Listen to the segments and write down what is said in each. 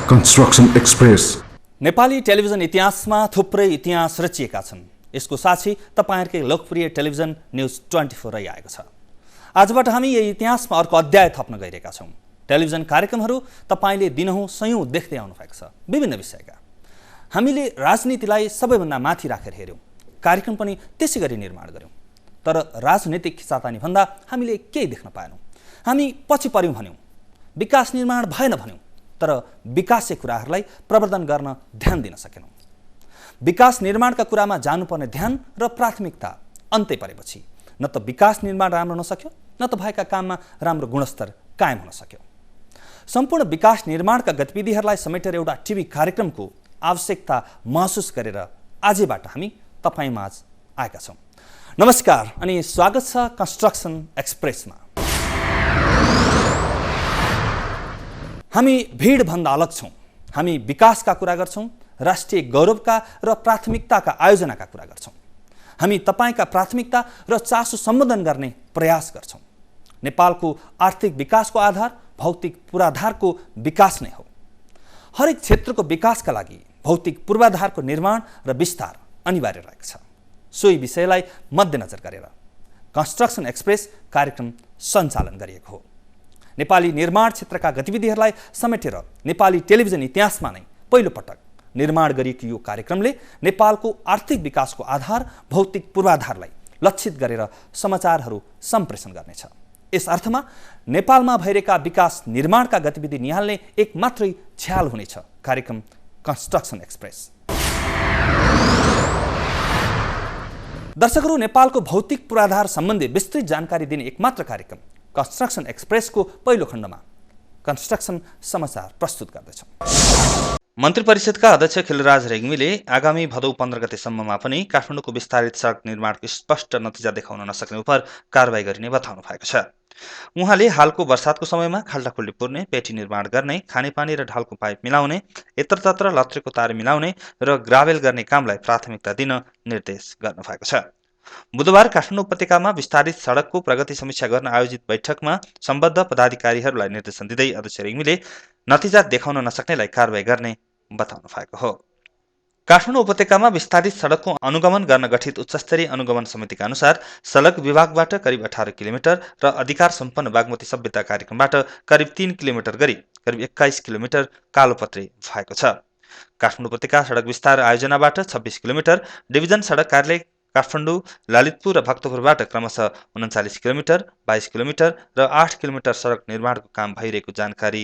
Construction Express. Nepali television इतिहासमा थुप्रै इतिहास रचिएका छन्। यसको साक्षी तपाईहरुकै लोकप्रिय टेलिभिजन न्यूज 24 रहिआएको छ। आजबाट हामी यही इतिहासमा अर्को अध्याय थप्न गइरहेका छौं। टेलिभिजन कार्यक्रमहरू तपाईले दिनहुँ सयौं देख्दै आउनु भएको छ, विभिन्न विषयका। हामीले राजनीतिलाई सबैभन्दा माथि राखेर हेर्यौं, कार्यक्रम पनि त्यसैगरी निर्माण गर्यौं। तर राजनीतिक खिचातानी भन्दा हामीले केही देख्न पाएनौं। हामी पछि पर्यौं भन्यौं, विकास निर्माण भएन भन्यौं, तर विकासका कुराहरूलाई प्रवर्धन गर्न ध्यान दिन सकेनौं। विकास निर्माणका कुरामा जानुपर्ने ध्यान र प्राथमिकता अन्तै परेपछि न त विकास निर्माण राम्रो नसक्यो, न त भएका काममा राम्रो गुणस्तर कायम हुन सक्यो। सम्पूर्ण विकास निर्माणका गतिविधिहरूलाई समेटेर एउटा टिभी कार्यक्रमको आवश्यकता महसुस गरेर आजबाट हामी तपाईमाझ आएका छौं। नमस्कार अनि स्वागत छ कन्स्ट्रक्सन एक्सप्रेसमा। हामी भीड भन्दा अलग छौं। हामी विकासका कुरा गर्छौं, राष्ट्रिय गौरवका र प्राथमिकताका आयोजनाका कुरा गर्छौं। हामी तपाईका प्राथमिकता र चासो सम्बोधन गर्ने प्रयास गर्छौं। नेपालको आर्थिक विकासको आधार भौतिक पूर्वाधारको विकास नै हो। हरेक क्षेत्रको विकासका लागि भौतिक पूर्वाधारको निर्माण र विस्तार अनिवार्य रहेको छ। सोही विषयलाई मध्यनजर गरेर कन्स्ट्रक्सन एक्सप्रेस कार्यक्रम सञ्चालन गरिएको हो। नेपाली निर्माण क्षेत्रका गतिविधिहरूलाई समेटेर नेपाली टेलिभिजन इतिहासमा नै पहिलो पटक निर्माण गरिएको यो कार्यक्रमले नेपालको आर्थिक विकासको आधार भौतिक पूर्वाधारलाई लक्षित गरेर समाचारहरू सम्प्रेषण गर्नेछ। यस अर्थमा नेपालमा भइरहेका विकास निर्माणका गतिविधि निहाल्ने एक मात्रै झ्याल हुनेछ कार्यक्रम कन्स्ट्रक्सन एक्सप्रेस। दर्शकहरू, नेपालको भौतिक पूर्वाधार सम्बन्धी विस्तृत जानकारी दिने एकमात्र कार्यक्रम कन्स्ट्रक्सन एक्सप्रेसको पहिलो खण्डमा कन्स्ट्रक्सन समाचार प्रस्तुत गर्दछौँ। मन्त्री परिषदका अध्यक्ष खिलराज रेग्मीले आगामी भदौ 15 गतेसम्ममा पनि काठमाडौँको विस्तारित सडक निर्माणको स्पष्ट नतिजा देखाउन नसक्ने उप कारबाही गरिने बताउनु भएको छ। उहाँले हालको वर्षातको समयमा खाल्टाखुल्टी पुर्ने, पेटी निर्माण गर्ने, खानेपानी र ढालको पाइप मिलाउने, यत्रतत्र लत्रेको तार मिलाउने र ग्राभेल गर्ने कामलाई प्राथमिकता दिन निर्देश गर्नु भएको छ। बुधबार काठमाडौँ उपत्यकामा विस्तारित सडकको प्रगति समीक्षा गर्न आयोजित बैठकमा सम्बद्ध पदाधिकारीहरूलाई निर्देशन दिँदै अध्यक्ष रेग्मीले नतिजा देखाउन नसक्नेलाई कारबाही गर्ने बताउनु भएको हो। काठमाडौँ उपत्यकामा विस्तारित सडकको अनुगमन गर्न गठित उच्चस्तरीय अनुगमन समितिका अनुसार सडक विभागबाट करिब 18 किलोमिटर र अधिकार सम्पन्न बागमती सभ्यता कार्यक्रमबाट करिब 3 किलोमिटर गरी करिब 21 किलोमिटर कालोपत्रे भएको छ। काठमाडौँ उपत्यका सडक विस्तार आयोजनाबाट 26 किलोमिटर, डिभिजन सडक कार्यालय काठमाडौँ, ललितपुर र भक्तपुरबाट क्रमशः 39 किलोमिटर, 22 किलोमिटर र 8 किलोमिटर सडक निर्माणको काम भइरहेको जानकारी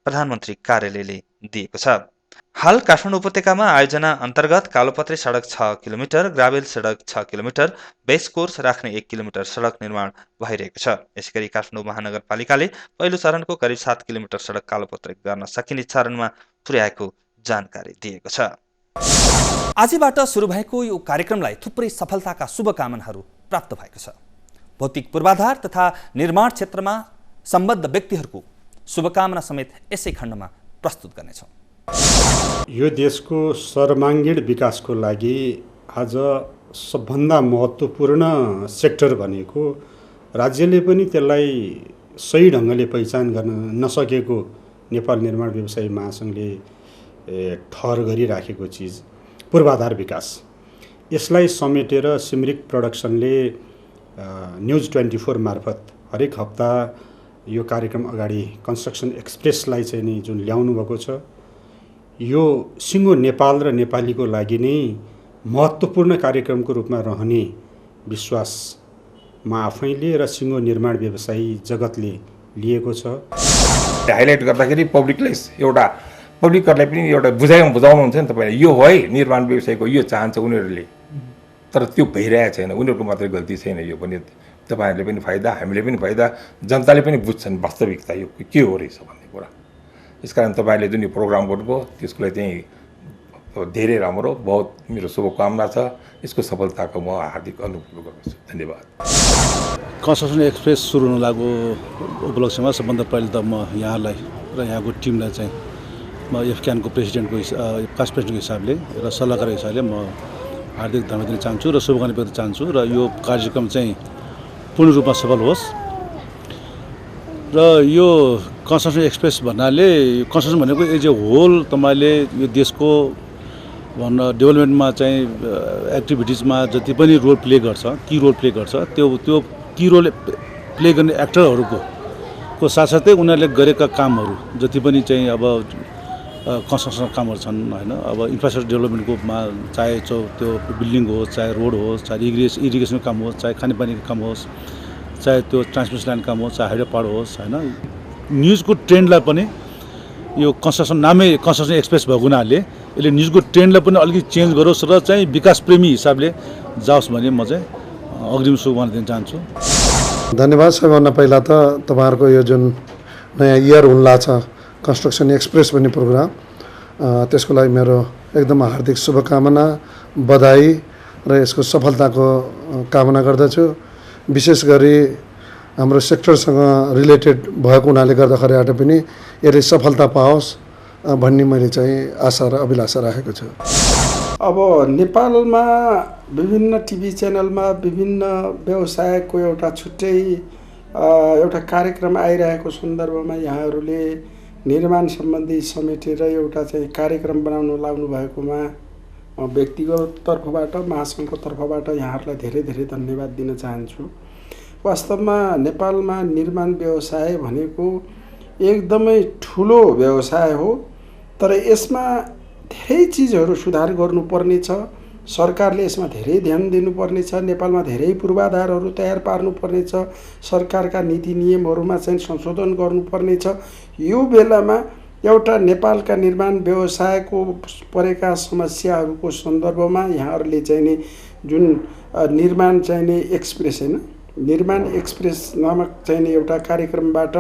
प्रधानमन्त्री कार्यालयले दिएको छ। हाल काठमाडौँ उपत्यकामा आयोजना अन्तर्गत कालोपत्रे सडक 6 किलोमिटर, ग्राभेल सडक 6 किलोमिटर, बेस कोर्स राख्ने 1 किलोमिटर सडक निर्माण भइरहेको छ। यसैगरी काठमाडौँ महानगरपालिकाले पहिलो चरणको करिब 7 किलोमिटर सडक कालोपत्रे गर्न सकिने चरणमा पुर्याएको जानकारी दिएको छ। आजबाट सुरु भएको यो कार्यक्रमलाई थुप्रै सफलताका शुभकामनाहरू प्राप्त भएको छ। भौतिक पूर्वाधार तथा निर्माण क्षेत्रमा सम्बद्ध व्यक्तिहरूको शुभकामना समेत यसै खण्डमा प्रस्तुत गर्नेछौँ। यो देशको सर्वाङ्गीण विकासको लागि आज सबभन्दा महत्त्वपूर्ण सेक्टर भनेको राज्यले पनि त्यसलाई सही ढङ्गले पहिचान गर्न नसकेको नेपाल निर्माण व्यवसायी महासङ्घले ठहर गरिराखेको चिज पूर्वाधार विकास। यसलाई समेटेर सिमरिक प्रोडक्सनले न्युज 24 मार्फत हरेक हप्ता यो कार्यक्रम अगाडि कन्स्ट्रक्सन एक्सप्रेसलाई चाहिँ नि जुन ल्याउनु भएको छ, यो सिङ्गो नेपाल र नेपालीको लागि नै महत्त्वपूर्ण कार्यक्रमको रूपमा रहने विश्वास म आफैले र सिङ्गो निर्माण व्यवसायी जगतले लिएको छ। हाइलाइट गर्दाखेरि पब्लिकहरूलाई पनि एउटा बुझाउनुहुन्छ नि तपाईँले, यो हो है निर्माण व्यवसायको यो चाहन्छ उनीहरूले, तर त्यो भइरहेको छैन। उनीहरूको मात्रै गल्ती छैन, यो पनि तपाईँहरूले पनि फाइदा, हामीले पनि फाइदा, जनताले पनि बुझ्छन् वास्तविकता यो के हो रहेछ भन्ने कुरा। यसकारण तपाईँहरूले जुन यो प्रोग्राम गर्नुभयो त्यसको लागि चाहिँ धेरै राम्रो, बहुत मेरो शुभकामना छ। यसको सफलताको म हार्दिक अनुरोध गर्दछु। धन्यवाद। कन्स्ट्रक्सन एक्सप्रेस सुरु हुन लागेको उपलक्ष्यमा सबभन्दा पहिले त म यहाँलाई र यहाँको टिमलाई चाहिँ म एफक्यानको प्रेसिडेन्टको पास्ट प्रेसिडेन्टको हिसाबले र सल्लाहकारको हिसाबले म हार्दिक धन्यवाद दिन चाहन्छु र शुभकामना व्यक्त चाहन्छु र यो कार्यक्रम चाहिँ पूर्ण रूपमा सफल होस् र यो कन्स्ट्रक्सन एक्सप्रेस भन्नाले कन्स्ट्रक्सन भनेको एज ए होल तपाईँले यो देशको डेभलपमेन्टमा चाहिँ एक्टिभिटिजमा जति पनि रोल प्ले गर्छ की रोल प्ले गर्छ त्यो की रोल प्ले गर्ने एक्टरहरूको साथसाथै उनीहरूले गरेका कामहरू जति पनि चाहिँ अब कन्स्ट्रक्सन कामहरू छन् होइन अब इन्फ्रास्ट्रक्चर डेभलपमेन्टकोमा चाहे त्यो बिल्डिङ होस् चाहे रोड होस् चाहे इरिगेसनको काम होस् चाहे खानेपानीको काम होस् चाहे त्यो ट्रान्समिसन लाइन काम होस् चाहे हाइड्रो पावर होस् होइन न्युजको ट्रेन्डलाई पनि यो कन्स्ट्रक्सन नामै कन्स्ट्रक्सन एक्सप्रेस भएको हुनाले यसले न्युजको ट्रेन्डलाई पनि अलिकति चेन्ज गरोस् र चाहिँ विकास प्रेमी हिसाबले जाओस् भन्ने म चाहिँ अग्रिम शुभकामना दिन चाहन्छु। धन्यवाद। सबैभन्दा पहिला त तपाईँहरूको यो जुन नयाँ इयर हुन्ला छ कन्स्ट्रक्सन एक्सप्रेस भन्ने प्रोग्राम त्यसको लागि मेरो एकदम हार्दिक शुभकामना बधाई र यसको सफलताको कामना गर्दछु। विशेष गरी हाम्रो सेक्टरसँग रिलेटेड भएको हुनाले गर्दाखेरिबाट पनि यसले सफलता पाओस् भन्ने मैले चाहिँ आशा र अभिलाषा राखेको छु। अब नेपालमा विभिन्न टिभी च्यानलमा विभिन्न व्यवसायको एउटा छुट्टै एउटा कार्यक्रम आइरहेको सन्दर्भमा यहाँहरूले निर्माण सम्बन्धी समेटेर एउटा चाहिँ कार्यक्रम बनाउन लाग्नु भएकोमा व्यक्तिगत तर्फबाट महासङ्घको तर्फबाट यहाँहरूलाई धेरै धेरै धन्यवाद दिन चाहन्छु। वास्तवमा नेपालमा निर्माण व्यवसाय भनेको एकदमै ठुलो व्यवसाय हो, तर यसमा धेरै चिजहरू सुधार गर्नुपर्नेछ। सरकारले यसमा धेरै ध्यान दिनुपर्नेछ। नेपालमा धेरै पूर्वाधारहरू तयार पार्नुपर्नेछ। सरकारका नीति नियमहरूमा चाहिँ संशोधन गर्नुपर्नेछ। यो बेलामा एउटा नेपालका निर्माण व्यवसायको परेका समस्याहरूको सन्दर्भमा यहाँहरूले चाहिँ नि जुन निर्माण चाहिँ नि एक्सप्रेस होइन निर्माण एक्सप्रेस नामक चाहिँ नि एउटा कार्यक्रमबाट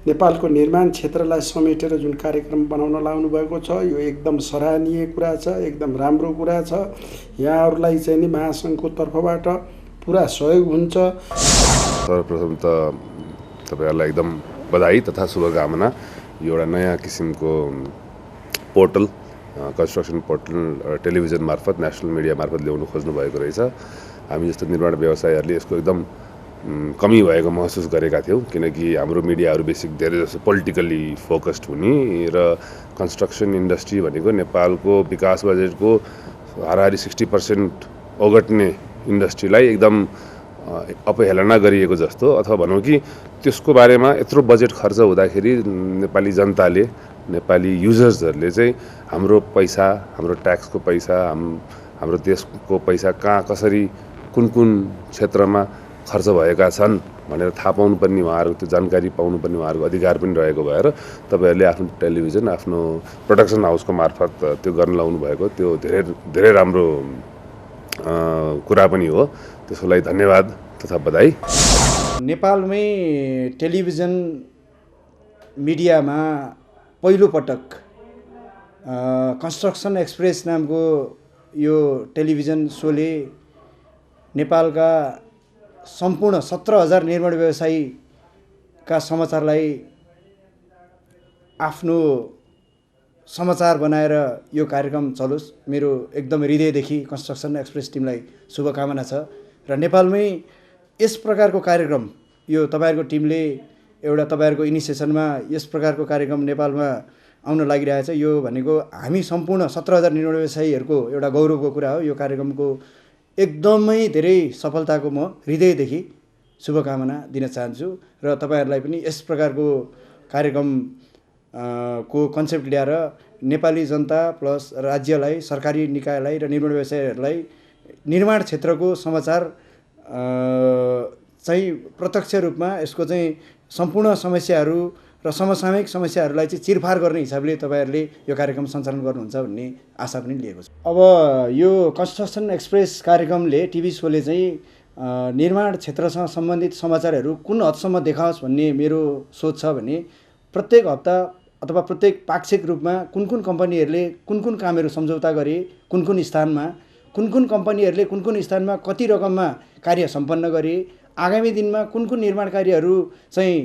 नेपालको निर्माण क्षेत्रलाई समेटेर जुन कार्यक्रम बनाउन लाग्नु भएको छ यो एकदम सराहनीय कुरा छ, एकदम राम्रो कुरा छ। यहाँहरूलाई चाहिँ नि महासङ्घको तर्फबाट पुरा सहयोग हुन्छ। सर्वप्रथम त तपाईँहरूलाई एकदम बधाई तथा शुभकामना। यो एउटा नयाँ किसिमको पोर्टल कन्स्ट्रक्सन पोर्टल टेलिभिजन मार्फत नेसनल मिडिया मार्फत ल्याउनु खोज्नु भएको रहेछ। हामी जस्तो निर्माण व्यवसायीहरूले यसको एकदम कमी भएको महसुस गरेका थियौँ, किनकि हाम्रो मिडियाहरू धेरै जस्तो पोलिटिकली फोकस्ड हुने र कन्स्ट्रक्सन इन्डस्ट्री भनेको नेपालको विकास बजेटको हाराहारी 60% ओगट्ने इन्डस्ट्रीलाई एकदम अपहेलना गरिएको जस्तो, अथवा भनौँ कि त्यसको बारेमा यत्रो बजेट खर्च हुँदाखेरि नेपाली जनताले नेपाली युजर्सहरूले चाहिँ हाम्रो पैसा हाम्रो ट्याक्सको पैसा हाम्रो देशको पैसा कहाँ कसरी कुन कुन क्षेत्रमा खर्च भएका छन् भनेर थाहा पाउनुपर्ने उहाँहरूको त्यो जानकारी पाउनुपर्ने उहाँहरूको अधिकार पनि रहेको भएर तपाईँहरूले आफ्नो टेलिभिजन आफ्नो प्रोडक्सन हाउसको मार्फत त्यो गर्न लाउनु भएको त्यो धेरै राम्रो कुरा पनि हो। त्यसको लागि धन्यवाद तथा बधाई। नेपालमै टेलिभिजन मिडियामा पहिलोपटक कन्स्ट्रक्सन एक्सप्रेस नामको यो टेलिभिजन सोले नेपालका सम्पूर्ण 17,000 निर्माण व्यवसायीका समाचारलाई आफ्नो समाचार बनाएर यो कार्यक्रम चलोस्। मेरो एकदम हृदयदेखि कन्स्ट्रक्सन एक्सप्रेस टिमलाई शुभकामना छ र नेपालमै यस प्रकारको कार्यक्रम यो तपाईँहरूको टिमले एउटा तपाईँहरूको इनिसिएसनमा यस प्रकारको कार्यक्रम नेपालमा आउन लागिरहेछ। यो भनेको हामी सम्पूर्ण 17,000 निर्माण व्यवसायीहरूको एउटा गौरवको कुरा हो। यो कार्यक्रमको एकदमै धेरै सफलताको म हृदयदेखि शुभकामना दिन चाहन्छु र तपाईँहरूलाई पनि यस प्रकारको कार्यक्रम को कन्सेप्ट ल्याएर नेपाली जनता प्लस राज्यलाई सरकारी निकायलाई र निर्माण व्यवसायीहरूलाई निर्माण क्षेत्रको समाचार चाहिँ प्रत्यक्ष रूपमा यसको चाहिँ सम्पूर्ण समस्याहरू र समसामयिक समस्याहरूलाई चाहिँ चिरफार गर्ने हिसाबले तपाईँहरूले यो कार्यक्रम सञ्चालन गर्नुहुन्छ भन्ने आशा पनि लिएको छ। अब यो कन्स्ट्रक्सन एक्सप्रेस कार्यक्रमले टिभी सोले चाहिँ निर्माण क्षेत्रसँग सम्बन्धित समाचारहरू कुन हदसम्म देखाओस् भन्ने मेरो सोच छ भने प्रत्येक हप्ता अथवा प्रत्येक पाक्षिक रूपमा कुन कुन कम्पनीहरूले कुन कुन कामहरू सम्झौता गरे कुन कुन स्थानमा कुन कुन कम्पनीहरूले कुन कुन स्थानमा कति रकममा कार्य सम्पन्न गरे आगामी दिनमा कुन कुन निर्माण कार्यहरू चाहिँ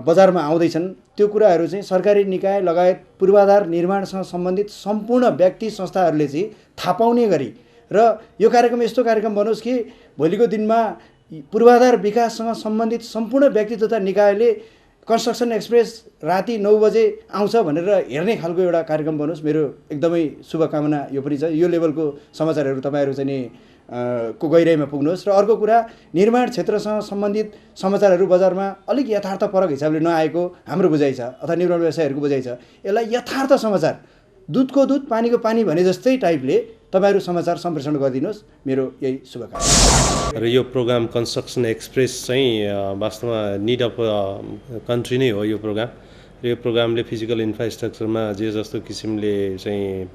बजारमा आउँदैछन् त्यो कुराहरू चाहिँ सरकारी निकाय लगायत पूर्वाधार निर्माणसँग सम्बन्धित सम्पूर्ण व्यक्ति संस्थाहरूले चाहिँ थाहा पाउने गरी र यो कार्यक्रम यस्तो कार्यक्रम बनोस् कि भोलिको दिनमा पूर्वाधार विकाससँग सम्बन्धित सम्पूर्ण व्यक्ति तथा निकायले कन्स्ट्रक्सन एक्सप्रेस राति 9 बजे आउँछ भनेर हेर्ने खालको एउटा कार्यक्रम बनोस्। मेरो एकदमै शुभकामना यो पनि छ। यो लेभलको समाचारहरू तपाईँहरू चाहिँ नि को गहिराइमा पुग्नुहोस्। र अर्को कुरा, निर्माण क्षेत्रसँग सम्बन्धित समाचारहरू बजारमा अलिक यथार्थपरक हिसाबले नआएको हाम्रो बुझाइ छ अथवा निर्माण व्यवसायहरूको बुझाइ छ। यसलाई यथार्थ समाचार, दुधको दुध पानीको पानी भने जस्तै टाइपले तपाईँहरू समाचार सम्प्रेषण गरिदिनुहोस्। मेरो यही शुभकामना। र यो प्रोग्राम कन्स्ट्रक्सन एक्सप्रेस चाहिँ वास्तवमा निड अफ कन्ट्री नै हो यो प्रोग्राम। र यो प्रोग्रामले फिजिकल इन्फ्रास्ट्रक्चरमा जे जस्तो किसिमले चाहिँ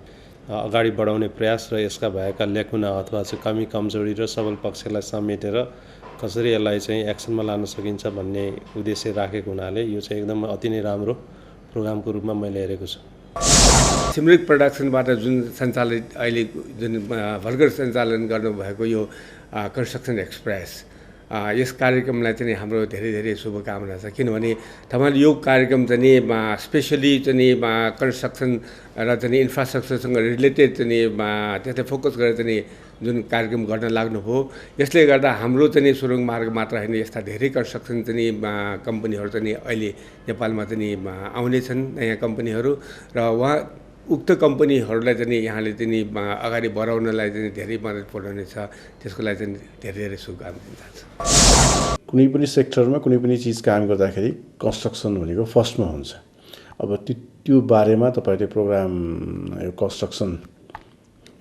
अगाडि बढाउने प्रयास र यसका भएका लेखुना अथवा चाहिँ कमी कमजोरी र सबल पक्षलाई समेटेर कसरी यसलाई चाहिँ एक्सनमा लान सकिन्छ भन्ने उद्देश्य राखेको हुनाले यो चाहिँ एकदम अति नै राम्रो प्रोग्रामको रूपमा मैले हेरेको छु। सिमरिक प्रोडक्सनबाट जुन सञ्चालित अहिले जुन भर्खर सञ्चालन गर्नुभएको यो कन्स्ट्रक्सन एक्सप्रेस, यस कार्यक्रमलाई चाहिँ हाम्रो धेरै धेरै शुभकामना छ। किनभने तपाईँले यो कार्यक्रम चाहिँ स्पेसली चाहिँ कन्स्ट्रक्सन र चाहिँ इन्फ्रास्ट्रक्चरसँग रिलेटेड चाहिँ त्यसलाई फोकस गरेर चाहिँ जुन कार्यक्रम गर्न लाग्नुभयो, यसले गर्दा हाम्रो चाहिँ सुरुङ मार्ग मात्र होइन, यस्ता धेरै कन्स्ट्रक्सन चाहिँ कम्पनीहरू चाहिँ अहिले नेपालमा चाहिँ आउने छन्, नयाँ कम्पनीहरू। र उक्त कम्पनीहरूलाई चाहिँ यहाँले चाहिँ अगाडि बढाउनलाई चाहिँ धेरै मद्दत पुर्याउनेछ। त्यसको लागि चाहिँ धेरै धेरै शुभकामना दिन चाहन्छु। कुनै पनि सेक्टरमा कुनै पनि चिज काम गर्दाखेरि कन्स्ट्रक्सन भनेको फर्स्टमा हुन्छ। अब त्यो बारेमा तपाईँले प्रोग्राम यो कन्स्ट्रक्सन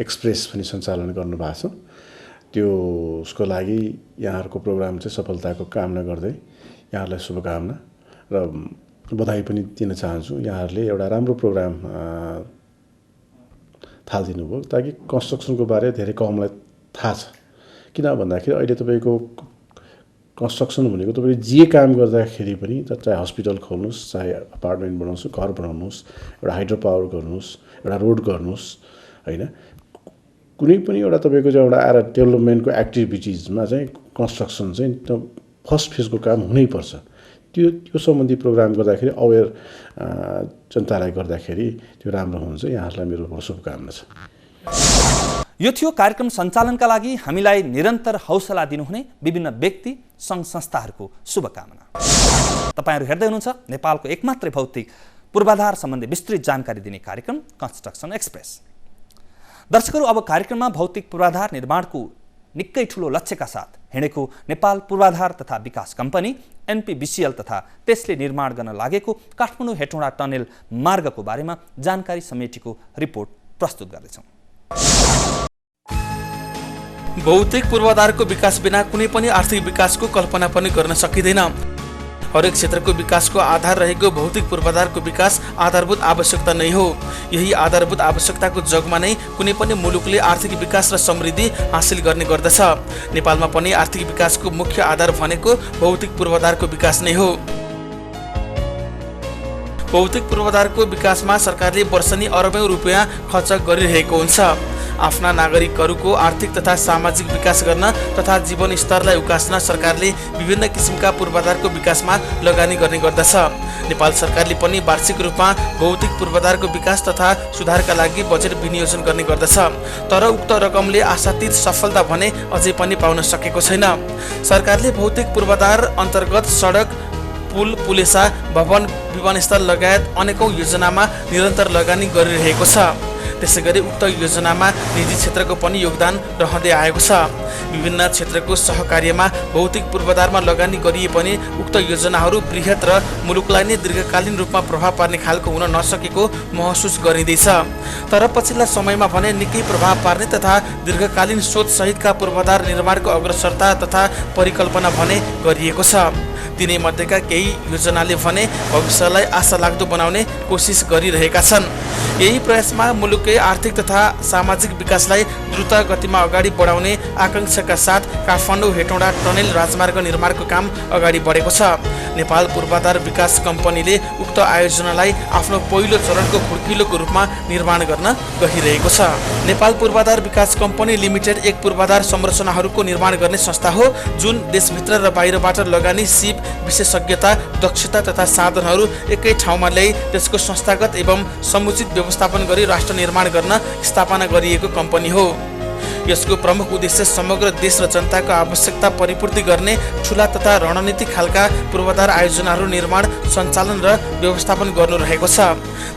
एक्सप्रेस पनि सञ्चालन गर्नुभएको छ। त्यो उसको लागि यहाँहरूको प्रोग्राम चाहिँ सफलताको कामना गर्दै यहाँहरूलाई शुभकामना र बधाई पनि दिन चाहन्छु। यहाँहरूले एउटा राम्रो प्रोग्राम थालिदिनु भयो ताकि कन्स्ट्रक्सनको बारे धेरै कमलाई थाहा छ। किन भन्दाखेरि अहिले तपाईँको कन्स्ट्रक्सन भनेको तपाईँले जे काम गर्दाखेरि पनि, चाहे हस्पिटल खोल्नुहोस्, चाहे अपार्टमेन्ट बनाउनुहोस्, घर बनाउनुहोस्, एउटा हाइड्रो पावर गर्नुहोस्, एउटा रोड गर्नुहोस्, होइन, कुनै पनि एउटा तपाईँको चाहिँ एउटा आएर डेभलपमेन्टको एक्टिभिटिजमा चाहिँ कन्स्ट्रक्सन चाहिँ फर्स्ट फेजको काम हुनैपर्छ। त्यो सम्बन्धी प्रोग्राम गर्दाखेरि अवेर जनतालाई गर्दाखेरि त्यो राम्रो हुन्छ। यहाँहरूलाई मेरो शुभकामना छ। यो थियो कार्यक्रम सञ्चालनका लागि हामीलाई निरन्तर हौसला दिनुहुने विभिन्न व्यक्ति सङ्घ संस्थाहरूको शुभकामना। तपाईँहरू हेर्दै हुनुहुन्छ नेपालको एकमात्रै भौतिक पूर्वाधार सम्बन्धी विस्तृत जानकारी दिने कार्यक्रम कन्स्ट्रक्सन एक्सप्रेस। दर्शकहरू, अब कार्यक्रममा भौतिक पूर्वाधार निर्माणको निकै ठुलो लक्ष्यका साथ हिँडेको नेपाल पूर्वाधार तथा विकास कम्पनी NPBCL तथा त्यसले निर्माण गर्न लागेको काठमाडौँ हेटौँडा टनेल मार्गको बारेमा जानकारी समेटेको रिपोर्ट प्रस्तुत गर्दैछौँ। भौतिक पूर्वाधारको विकास बिना कुनै पनि आर्थिक विकासको कल्पना पनि गर्न सकिँदैन। हरेक क्षेत्रको विकासको आधार रहेको भौतिक पूर्वाधारको विकास आधारभूत आवश्यकता नै हो। यही आधारभूत आवश्यकताको जगमा नै कुनै पनि मुलुकले आर्थिक विकास र समृद्धि हासिल गर्ने गर्दछ। नेपालमा पनि आर्थिक विकासको मुख्य आधार भनेको भौतिक पूर्वाधारको विकास नै हो। भौतिक पूर्वाधारको विकासमा सरकारले वर्षनी अरबौं रुपियाँ खर्च गरिरहेको हुन्छ। आफ्ना नागरिकहरूको आर्थिक तथा सामाजिक विकास गर्न तथा जीवन स्तरलाई उकास्न सरकारले विभिन्न किसिमका पूर्वाधारको विकासमा लगानी गर्ने गर्दछ। नेपाल सरकारले पनि वार्षिक रूपमा भौतिक पूर्वाधारको विकास तथा सुधारका लागि बजेट विनियोजन गर्ने गर्दछ। तर उक्त रकमले आशातीत सफलता भने अझै पनि पाउन सकेको छैन। सरकारले भौतिक पूर्वाधार अन्तर्गत सडक, पुल, पुलेसा, भवन, विमानस्थल लगायत अनेकौं योजनामा निरन्तर लगानी गरिरहेको छ। त्यसैगरी उक्त योजनामा निजी क्षेत्रको पनि योगदान रहँदै आएको छ। विभिन्न क्षेत्रको सहकार्यमा भौतिक पूर्वाधारमा लगानी गरिए पनि उक्त योजनाहरू बृहत र मुलुकलाई नै दीर्घकालीन रूपमा प्रभाव पार्ने खालको हुन नसकेको महसुस गरिँदैछ। तर पछिल्ला समयमा भने निकै प्रभाव पार्ने तथा दीर्घकालीन सोच सहितका पूर्वाधार निर्माणको अग्रसरता तथा परिकल्पना भने गरिएको छ। तिनै मध्येका केही योजनाले भने भविष्यलाई आशा लाग्दो बनाउने कोसिस गरिरहेका छन्। यही प्रयासमा मुलुककै आर्थिक तथा सामाजिक विकासलाई द्रुत गतिमा अगाडि बढाउने आकांक्षाका साथ काठमाडौँ हेटौँडा टनेल राजमार्ग निर्माणको काम अगाडि बढेको छ। नेपाल पूर्वाधार विकास कम्पनीले उक्त आयोजनालाई आफ्नो पहिलो चरणको खुड्किलोको रूपमा निर्माण गर्न गइरहेको छ। नेपाल पूर्वाधार विकास कम्पनी लिमिटेड एक पूर्वाधार संरचनाहरूको निर्माण गर्ने संस्था हो जुन देशभित्र र बाहिरबाट लगानी, सिप, विशेषज्ञता, दक्षता तथा साधनहरू एकै ठाउँमा ल्याई त्यसको संस्थागत एवं समुचित व्यवस्थापन गरी राष्ट्र निर्माण गर्न स्थापना गरिएको कम्पनी हो। यसको प्रमुख उद्देश्य समग्र देश र जनताको आवश्यकता परिपूर्ति गर्ने ठूला तथा रणनीतिक खालका पूर्वाधार आयोजनाहरू निर्माण, सञ्चालन र व्यवस्थापन गर्नु रहेको छ।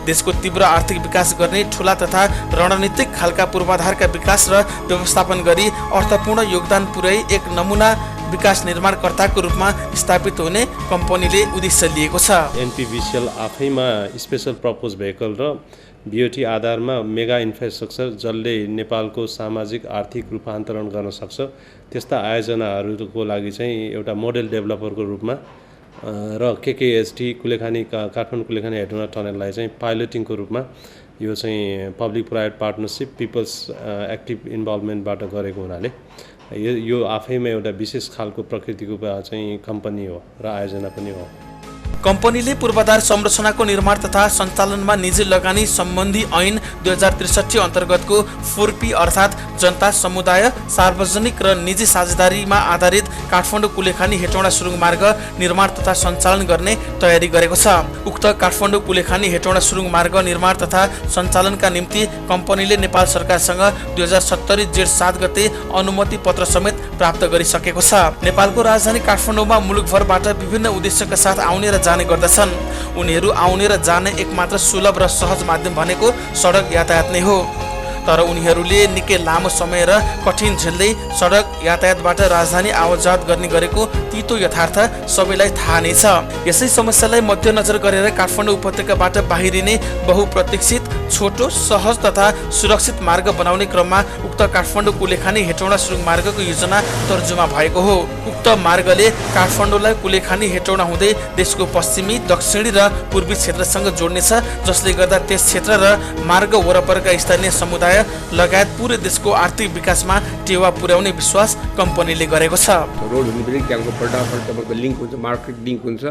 देशको तीव्र आर्थिक विकास गर्ने ठूला तथा रणनीतिक खालका पूर्वाधारका विकास र व्यवस्थापन गरी अर्थपूर्ण योगदान पुर्याई एक नमुना विकास निर्माणकर्ताको रूपमा स्थापित हुने कम्पनीले उद्देश्य लिएको छ। एनपिभिसिएल आफैमा स्पेशल पर्पज भेहिकल र बिओटी आधारमा मेगा इन्फ्रास्ट्रक्चर जसले नेपालको सामाजिक आर्थिक रूपान्तरण गर्न सक्छ त्यस्ता आयोजनाहरूको लागि चाहिँ एउटा मोडेल डेभलपरको रूपमा र केकेएसटी कुलेखानी काठमाडौँ कुलेखानी हेटौँडा टनललाई चाहिँ पाइलटिङको रूपमा यो चाहिँ public private partnership people's active इन्भल्भमेन्टबाट गरेको हुनाले यो आफैमा एउटा विशेष खालको प्रकृतिको चाहिँ कम्पनी हो र आयोजना पनि हो। कम्पनीले पूर्वाधार संरचनाको निर्माण तथा सञ्चालनमा निजी लगानी सम्बन्धी ऐन 2063 अन्तर्गतको 4P अर्थात् जनता, समुदाय, सार्वजनिक र निजी साझेदारीमा आधारित काठमाडौँ कुलेखानी हेटौँडा सुरुङ मार्ग निर्माण तथा सञ्चालन गर्ने तयारी गरेको छ। उक्त काठमाडौँ कुलेखानी हेटौँडा सुरुङ मार्ग निर्माण तथा सञ्चालनका निम्ति कम्पनीले नेपाल सरकारसँग 2070 जेठ 7 गते अनुमति पत्र समेत प्राप्त गरिसकेको छ। नेपालको राजधानी काठमाडौँमा मुलुकभरबाट विभिन्न उद्देश्यका साथ आउने र जाने गर्दछन्। उनीहरू आउने र जाने एकमात्र सुलभ र सहज माध्यम भनेको सडक यातायात नै हो। तर उनीहरूले निकै लामो समय र कठिन झेल्दै सडक यातायातबाट राजधानी आवत-जावत गर्ने गरेको तीतो यथार्थ सबैलाई थाहा नै छ। यसै समस्यालाई मध्यनजर गरेर काठमाडौँ उपत्यकाबाट बाहिरिने बहुप्रतीक्षित छोटो, सहज तथा सुरक्षित मार्ग बनाउने क्रममा उक्त काठमाडौँ कुलेखानी हेटौँडा सुरुङ मार्गको योजना तर्जुमा भएको हो। उक्त मार्गले काठमाडौँलाई कुलेखानी हेटौँडा हुँदै देशको पश्चिमी, दक्षिणी र पूर्वी क्षेत्रसँग जोड्नेछ, जसले गर्दा त्यस क्षेत्र र मार्ग वरपरका स्थानीय समुदाय लगायत पुरै देशको आर्थिक विकासमा टेवा पुर्याउने विश्वास कम्पनीले गरेको छ। रोड हुने बित्तिकै त्यहाँको फटाफट तपाईँको लिङ्क हुन्छ, मार्केट लिङ्क हुन्छ।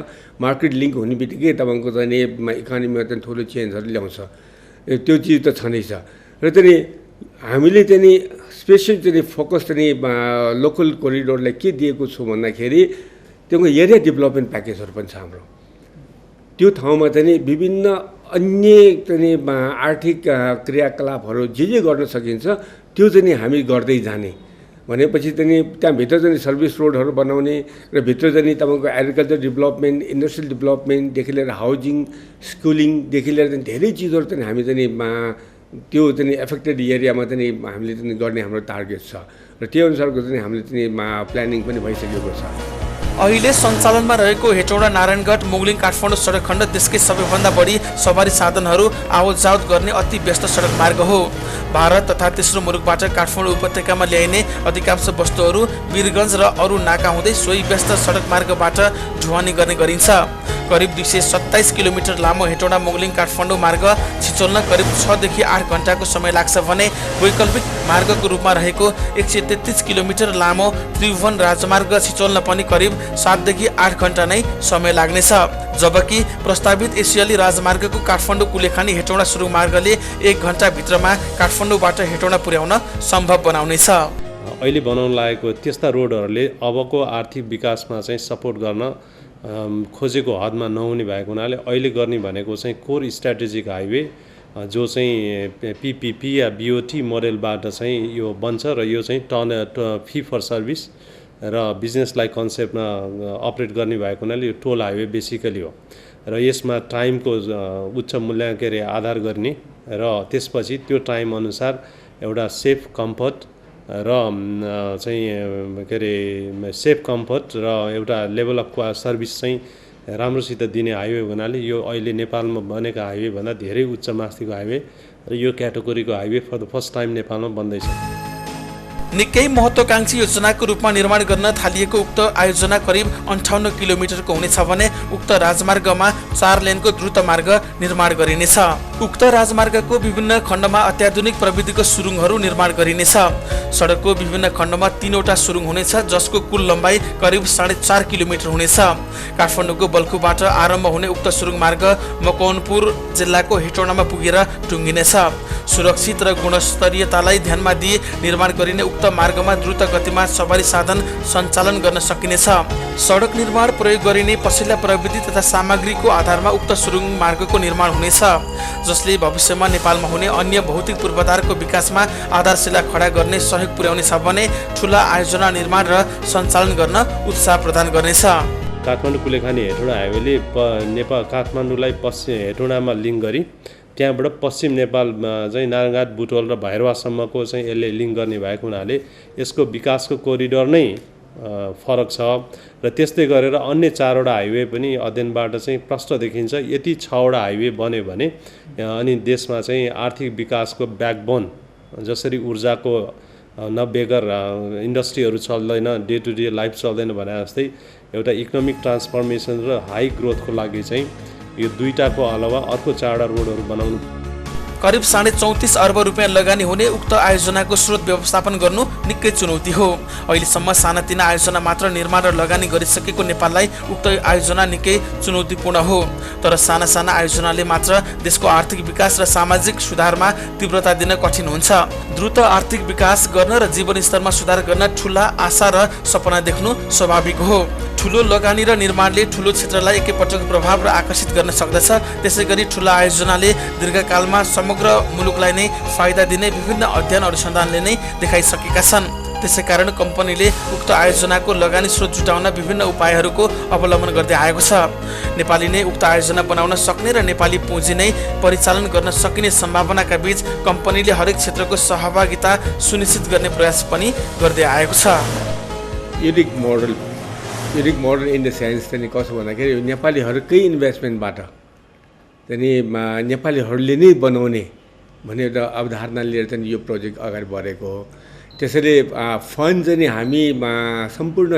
मार्केट लिङ्क हुने बित्तिकै तपाईँको चाहिँ इकोनोमीमा चाहिँ ठुलो चेन्जहरू ल्याउँछ। त्यो चिज त छँदै छ र चाहिँ हामीले चाहिँ स्पेसल चाहिँ फोकस चाहिँ लोकल कोरिडोरलाई के दिएको छु भन्दाखेरि त्यहाँको एरिया डेभलपमेन्ट प्याकेजहरू पनि छ हाम्रो। त्यो ठाउँमा चाहिँ विभिन्न अन्य चाहिँ आर्थिक क्रियाकलापहरू जे गर्न सकिन्छ त्यो चाहिँ हामी गर्दै जाने भनेपछि चाहिँ त्यहाँभित्र चाहिँ सर्भिस रोडहरू बनाउने र भित्र चाहिँ तपाईँको एग्रिकल्चर डेभलपमेन्ट, इन्डस्ट्रियल डेभलपमेन्टदेखि लिएर हाउसिङ, स्कुलिङदेखि लिएर चाहिँ धेरै चिजहरू चाहिँ हामी चाहिँ त्यो चाहिँ एफेक्टेड एरियामा चाहिँ हामीले चाहिँ गर्ने हाम्रो टार्गेट छ र त्यो अनुसारको चाहिँ हामीले चाहिँ प्लानिङ पनि भइसकेको छ। अहिले सञ्चालनमा रहेको हेटौँडा नारायणगढ मुगलिङ काठमाडौँ सडक खण्ड देशकै सबैभन्दा बढी सवारी साधनहरू आवत-जावत गर्ने अति व्यस्त सडक मार्ग हो। भारत तथा तेस्रो मुलुकबाट काठमाडौँ उपत्यकामा ल्याइने अधिकांश वस्तुहरू वीरगञ्ज र अरू नाका हुँदै सोही व्यस्त सडक मार्गबाट ढुवानी गर्ने गरिन्छ। करिब 227 किलोमिटर लामो हेटौँडा मुगलिङ काठमाडौँ मार्ग छिचोल्न करिब 6 देखि 8 घण्टाको समय लाग्छ भने वैकल्पिक मार्गको रूपमा रहेको 133 किलोमिटर लामो त्रिभुवन राजमार्ग छिचोल्न पनि करिब 7 देखि 8 घण्टा नै समय लाग्नेछ। जबकि प्रस्तावित एसियाली राजमार्गको काठमाडौँ कुलेखानी हेटौँडा सुरुङ मार्गले 1 घण्टा भित्रमा काठमाडौँबाट हेटौँडा पुर्याउन सम्भव बनाउनेछ। अहिले बनाउन लागेको त्यस्ता रोडहरूले अबको आर्थिक विकासमा चाहिँ सपोर्ट गर्न खोजेको हदमा नहुने भएको हुनाले अहिले गर्ने भनेको चाहिँ कोर स्ट्राटेजिक हाइवे जो चाहिँ पिपिपी या बिओटी मोडेलबाट चाहिँ यो बन्छ र यो चाहिँ फी फर सर्भिस र बिजनेसलाई कन्सेप्टमा अपरेट गर्ने भएको हुनाले यो टोल हाइवे बेसिकली हो र यसमा टाइमको उच्च मूल्य आधार गर्ने र त्यसपछि त्यो टाइम अनुसार एउटा सेफ कम्फर्ट र चाहिँ सेफ कम्फर्ट र एउटा लेभल अफ सर्भिस चाहिँ राम्रोसित दिने हाइवे हुनाले यो अहिले नेपालमा बनेका हाइवे भन्दा धेरै उच्च मास्तिको हाइवे र यो क्याटेगोरीको highway for the first time नेपालमा बन्दैछ। निकै महत्त्वकांक्षी योजनाको रूपमा निर्माण गर्न थालिएको उक्त आयोजना करिब 58 किलोमिटरको हुनेछ भने उक्त राजमार्गमा 4 लेनको द्रुत मार्ग निर्माण गरिनेछ। उक्त राजमार्गको विभिन्न खण्डमा अत्याधुनिक प्रविधिको सुरुङहरू निर्माण गरिनेछ। सडकको विभिन्न खण्डमा 3वटा सुरुङ हुनेछ जसको कुल लम्बाइ करिब 4.5 किलोमिटर हुनेछ। काठमाडौँको बल्खुबाट आरम्भ हुने उक्त सुरुङ मार्ग मकवानपुर जिल्लाको हेटौँडामा पुगेर टुङ्गिनेछ। सुरक्षित र गुणस्तरीयतालाई ध्यानमा दिए निर्माण गरिने उक्त उक्त मार्गमा द्रुत गतिमा सवारी साधन सञ्चालन गर्न सकिनेछ। सडक निर्माण प्रयोग गरिने पछिल्ला प्रविधि तथा सामग्रीको आधारमा उक्त सुरुङ मार्गको निर्माण हुनेछ, जसले भविष्यमा नेपालमा हुने अन्य भौतिक पूर्वाधारको विकासमा आधारशिला खडा गर्ने सहयोग पुर्याउनेछ भने ठुला आयोजना निर्माण र सञ्चालन गर्न उत्साह प्रदान गर्नेछ। काठमाडौँ कुलेखानी हेटौँडा हाइवेले नेपाल काठमाडौँलाई पश्चिम हेटौँडामा लिङ्क गरी त्यहाँबाट पश्चिम नेपालमा चाहिँ नारायणघाट बुटवल र भैरवासम्मको चाहिँ यसले लिङ्क गर्ने भएको हुनाले यसको विकासको कोरिडोर नै फरक छ र त्यस्तै गरेर अन्य 4वटा हाइवे पनि अध्ययनबाट चाहिँ प्रष्ट देखिन्छ। यति 6वटा हाइवे बन्यो भने अनि देशमा चाहिँ आर्थिक विकासको ब्याकबोन जसरी ऊर्जाको नबेगर इन्डस्ट्रीहरू चल्दैन, डे टु डे लाइफ चल्दैन भने जस्तै एउटा इकोनोमिक ट्रान्सफर्मेसन र हाई ग्रोथको लागि चाहिँ यो दुईटाको अलावा अर्को 4वटा रोडहरू बनाउनु। करिब 34.5 अर्ब रुपियाँ लगानी हुने उक्त आयोजनाको स्रोत व्यवस्थापन गर्नु निकै चुनौती हो। अहिलेसम्म सानातिना आयोजना मात्र निर्माण र लगानी गरिसकेको नेपाललाई उक्त आयोजना निकै चुनौतीपूर्ण हो। तर साना साना आयोजनाले मात्र देशको आर्थिक विकास र सामाजिक सुधारमा तीव्रता दिन कठिन हुन्छ। द्रुत आर्थिक विकास गर्न र जीवनस्तरमा सुधार गर्न ठुला आशा र सपना देख्नु स्वाभाविक हो। ठुलो लगानी र निर्माणले ठुलो क्षेत्रलाई एकैपटक प्रभाव र आकर्षित गर्न सक्दछ। त्यसैगरी ठुला आयोजनाले दीर्घकालमा समग्र मुलुकलाई नै फाइदा दिने विभिन्न अध्ययन अनुसन्धानले नै देखाइसकेका छन्। त्यसैकारण कम्पनीले उक्त आयोजनाको लगानी स्रोत जुटाउन विभिन्न उपायहरूको अवलम्बन गर्दै आएको छ। नेपाली नै उक्त आयोजना बनाउन सक्ने र नेपाली पुँजी नै परिचालन गर्न सकिने सम्भावनाका बीच कम्पनीले हरेक क्षेत्रको सहभागिता सुनिश्चित गर्ने प्रयास पनि गर्दै आएको छ। Unique model in the sense चाहिँ कसो भन्दाखेरि नेपालीहरूकै इन्भेस्टमेन्टबाट चाहिँ नेपालीहरूले नै बनाउने भन्ने एउटा अवधारणा लिएर चाहिँ यो प्रोजेक्ट अगाडि बढेको हो। त्यसैले फन्ड चाहिँ हामी सम्पूर्ण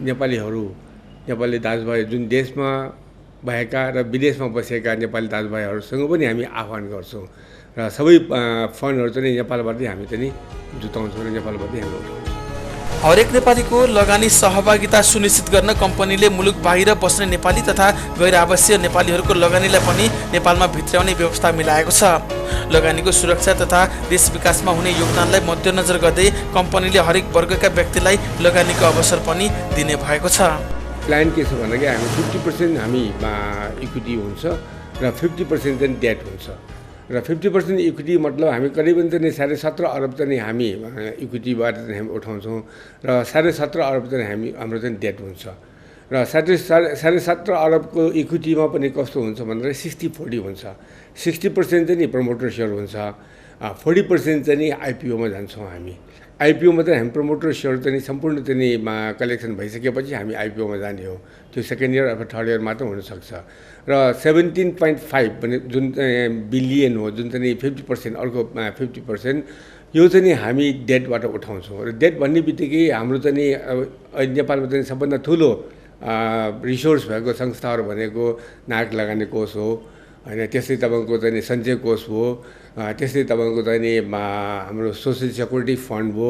नेपाली दाजुभाइ जुन देशमा भएका र विदेशमा बसेका नेपाली दाजुभाइहरूसँग पनि हामी आह्वान गर्छौँ र सबै फन्डहरू चाहिँ नेपालबाटै हामी चाहिँ जुटाउँछौँ र नेपालबाटै हामी उठाउँछौँ। हरेक नेपालीको लगानी सहभागिता सुनिश्चित गर्न कम्पनीले मुलुक बाहिर बस्ने नेपाली तथा गैर आवासीय नेपालीहरूको लगानीलाई पनि नेपालमा भित्र्याउने व्यवस्था मिलाएको छ। लगानीको सुरक्षा तथा देश विकासमा हुने योगदानलाई मध्यनजर गर्दै कम्पनीले हरेक वर्गका व्यक्तिलाई लगानीको अवसर पनि दिने भएको छ। प्लान के छ भन्दाखेरि हामी 50% हामी इक्विटी हुन्छ र 50% चाहिँ डेट हुन्छ र 50% इक्विटी मतलब हामी करिबन चाहिँ 17.5 अर्ब चाहिँ हामी इक्विटीबाट चाहिँ हामी उठाउँछौँ र 17.5 अर्ब चाहिँ हाम्रो चाहिँ डेट हुन्छ र 17.5 अर्बको इक्विटीमा पनि कस्तो हुन्छ भन्दाखेरि 60-40 हुन्छ। 60% चाहिँ प्रमोटर सेयर हुन्छ, 40% चाहिँ आइपिओमा जान्छौँ हामी। आइपिओमा चाहिँ हामी प्रमोटर सेयर चाहिँ सम्पूर्ण चाहिँ कलेक्सन भइसकेपछि हामी आइपिओमा जाने हो। त्यो सेकेन्ड इयर अथवा थर्ड इयर मात्र हुनसक्छ र 17.5 भने जुन बिलियन हो, जुन चाहिँ 50% अर्को 50% यो चाहिँ हामी डेटबाट उठाउँछौँ र डेट भन्ने बित्तिकै हाम्रो चाहिँ नेपालमा चाहिँ सबभन्दा ठुलो रिसोर्स भएको संस्थाहरू भनेको नागरिक लगानी कोष हो होइन, त्यस्तै तपाईँको चाहिँ सञ्चय कोष हो, त्यस्तै तपाईँको चाहिँ हाम्रो सोसियल सेक्युरिटी फन्ड हो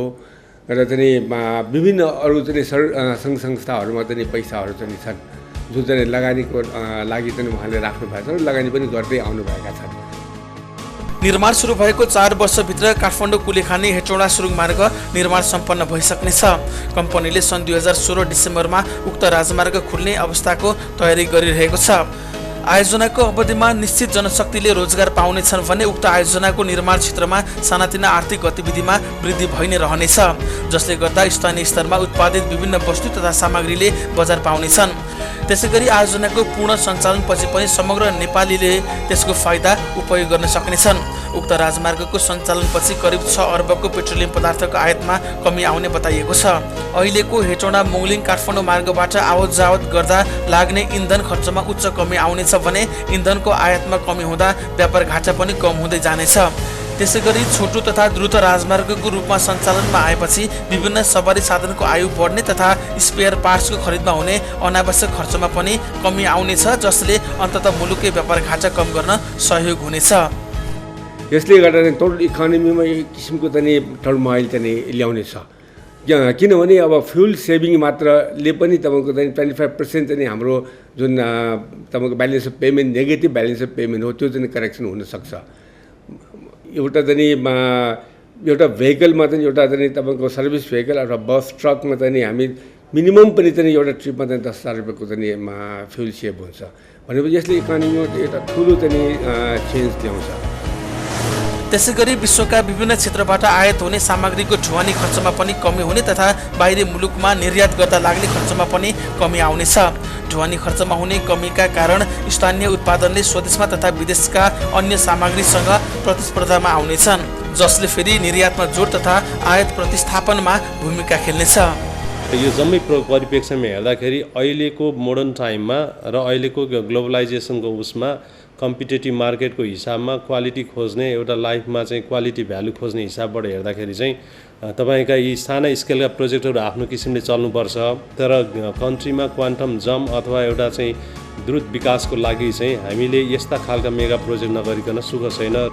र चाहिँ विभिन्न अरू चाहिँ सङ्घ संस्थाहरूमा चाहिँ पैसाहरू चाहिँ छन् जुन चाहिँ लगानीको लागि चाहिँ उहाँले राख्नु भएको छ र लगानी पनि गर्दै आउनुभएका छन्। निर्माण सुरु भएको 4 वर्षभित्र काठमाडौँ कुलेखानी हेटौँडा सुरुङ मार्ग निर्माण सम्पन्न भइसक्नेछ। कम्पनीले सन् 2016 डिसेम्बरमा उक्त राजमार्ग खुल्ने अवस्थाको तयारी गरिरहेको छ। आयोजनाको अवधिमा निश्चित जनशक्तिले रोजगार पाउनेछन् भने उक्त आयोजनाको निर्माण क्षेत्रमा सानातिना आर्थिक गतिविधिमा वृद्धि भइ नै रहनेछ, जसले गर्दा स्थानीय स्तरमा उत्पादित विभिन्न वस्तु तथा सामग्रीले बजार पाउनेछन्। त्यसैगरी आयोजनाको पूर्ण सञ्चालनपछि पनि समग्र नेपालीले त्यसको फाइदा उपयोग गर्न सक्नेछन्। उक्त राजमार्गको सञ्चालनपछि करिब 6 अर्बको पेट्रोलियम पदार्थको आयातमा कमी आउने बताइएको छ। अहिलेको हेटौँडा मोङलिङ काठमाडौँ मार्गबाट आवत जावत गर्दा लाग्ने इन्धन खर्चमा उच्च कमी आउनेछ भने इन्धनको आयातमा कमी हुँदा व्यापार घाटा पनि कम हुँदै जानेछ। त्यसैगरी छोटो तथा द्रुत राजमार्गको रूपमा सञ्चालनमा आएपछि विभिन्न सवारी साधनको आयु बढ्ने तथा स्पेयर पार्ट्सको खरिदमा हुने अनावश्यक खर्चमा पनि कमी आउनेछ, जसले अन्ततः मुलुककै व्यापार घाटा कम गर्न सहयोग हुनेछ। यसले गर्दा टोटल इकोनोमीमा एक किसिमको चाहिँ टर्मोइल चाहिँ ल्याउनेछ, किनभने अब फ्युल सेभिङ मात्रले पनि तपाईँको चाहिँ 25% चाहिँ हाम्रो जुन तपाईँको balance of payment negative balance of payment हो त्यो चाहिँ करेक्सन हुनसक्छ। एउटा चाहिँ एउटा भेहिकलमा चाहिँ एउटा चाहिँ तपाईँको सर्भिस भेहिकल अथवा बस ट्रकमा चाहिँ नि हामी मिनिमम पनि चाहिँ एउटा ट्रिपमा चाहिँ 10,000 रुपियाँको चाहिँ फ्युल सेभ हुन्छ भनेपछि यसले इकोनोमीमा एउटा ठुलो चाहिँ चेन्ज ल्याउँछ। त्यसै गरी विश्वका विभिन्न क्षेत्रबाट आयात हुने सामग्रीको ढुवानी खर्चमा पनि कमी हुने तथा बाहिरी मुलुकमा निर्यात गर्दा लाग्ने खर्चमा पनि कमी आउनेछ। ढुवानी खर्चमा हुने कमीका कारण स्थानीय उत्पादनले स्वदेशमा तथा विदेशका अन्य सामग्रीसँग प्रतिस्पर्धामा आउनेछन्, जसले फेरि निर्यातमा जोड तथा आयात प्रतिस्थापनमा भूमिका खेल्नेछ। यो जम्मै परिप्रेक्ष्यमा हेर्दाखेरि अहिलेको मोडर्न टाइममा र अहिलेको ग्लोबलाइजेसनको उसमा कम्पिटेटिभ मार्केटको हिसाबमा क्वालिटी खोज्ने एउटा लाइफमा चाहिँ क्वालिटी भ्यालु खोज्ने हिसाबबाट हेर्दाखेरि चाहिँ तपाईँका यी साना स्केलका प्रोजेक्टहरू आफ्नो किसिमले चल्नुपर्छ। तर कन्ट्रीमा क्वान्टम जम्प अथवा एउटा चाहिँ द्रुत विकासको लागि चाहिँ हामीले यस्ता खालका मेगा प्रोजेक्ट नगरिकन सुख छैन।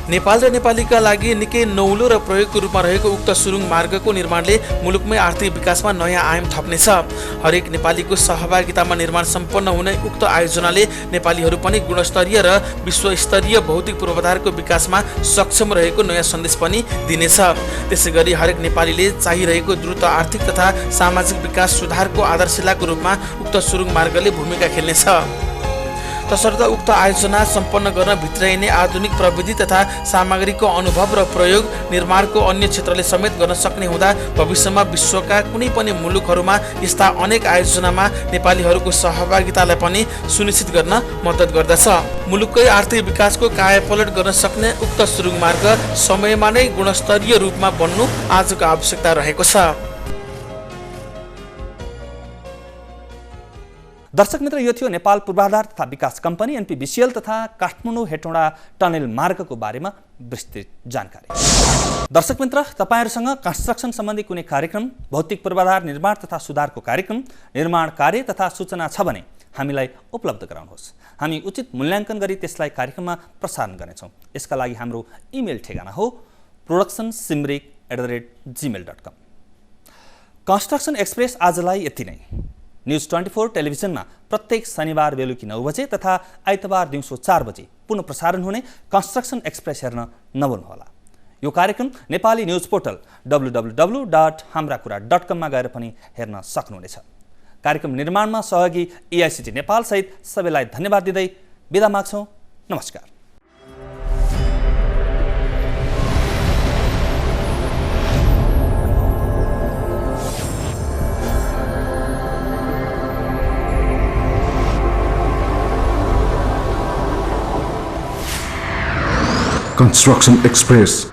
नेपाल र नेपालीका लागि निकै नौलो र प्रयोगको रूपमा रहेको उक्त सुरुङ मार्गको निर्माणले मुलुकमै आर्थिक विकासमा नयाँ आयाम थप्नेछ। हरेक नेपालीको सहभागितामा निर्माण सम्पन्न हुने उक्त आयोजनाले नेपालीहरू पनि गुणस्तरीय र विश्वस्तरीय भौतिक पूर्वाधारको विकासमा सक्षम रहेको नयाँ सन्देश पनि दिनेछ। त्यसै गरी हरेक नेपालीले चाहिरहेको द्रुत आर्थिक तथा सामाजिक विकास सुधारको आधारशिलाको रूपमा उक्त सुरुङ मार्गले भूमिका खेल्नेछ। तसर्थ उक्त आयोजना सम्पन्न गर्न भित्राइने आधुनिक प्रविधि तथा सामग्रीको अनुभव र प्रयोग निर्माणको अन्य क्षेत्रले समेत गर्न सक्ने हुँदा भविष्यमा विश्वका कुनै पनि मुलुकहरूमा यस्ता अनेक आयोजनामा नेपालीहरूको सहभागितालाई पनि सुनिश्चित गर्न मद्दत गर्दछ। मुलुककै आर्थिक विकासको कायापलट गर्न सक्ने उक्त सुरुङ मार्ग समयमा नै गुणस्तरीय रूपमा बन्नु आजको आवश्यकता रहेको छ। दर्शक मित्र, यो थियो नेपाल पूर्वाधार तथा विकास कम्पनी NPVCL तथा काठमाडौँ हेटौँडा टनेल मार्गको बारेमा विस्तृत जानकारी। दर्शक मित्र, तपाईहरूसँग कन्स्ट्रक्सन सम्बन्धी कुनै कार्यक्रम, भौतिक पूर्वाधार निर्माण तथा सुधारको कार्यक्रम, निर्माण कार्य तथा सूचना छ भने हामीलाई उपलब्ध गराउनुहोस्। हामी उचित मूल्याङ्कन गरी त्यसलाई कार्यक्रममा प्रसारण गर्नेछौँ। यसका लागि हाम्रो इमेल ठेगाना हो productionsimrik@gmail.com। कन्स्ट्रक्सन एक्सप्रेस आजलाई यति नै। न्युज 24 टेलिभिजनमा प्रत्येक शनिबार बेलुकी 9 बजे तथा आइतबार दिउँसो 4 बजे पुनः प्रसारण हुने कन्स्ट्रक्सन एक्सप्रेस हेर्न नभुल्नुहोला। यो कार्यक्रम नेपाली न्युज पोर्टल www.hamrakura.com मा गएर पनि हेर्न सक्नुहुनेछ। कार्यक्रम निर्माणमा सहयोगी EICT नेपाल सहित सबैलाई धन्यवाद दिँदै बिदा माग्छौँ। नमस्कार। Construction Express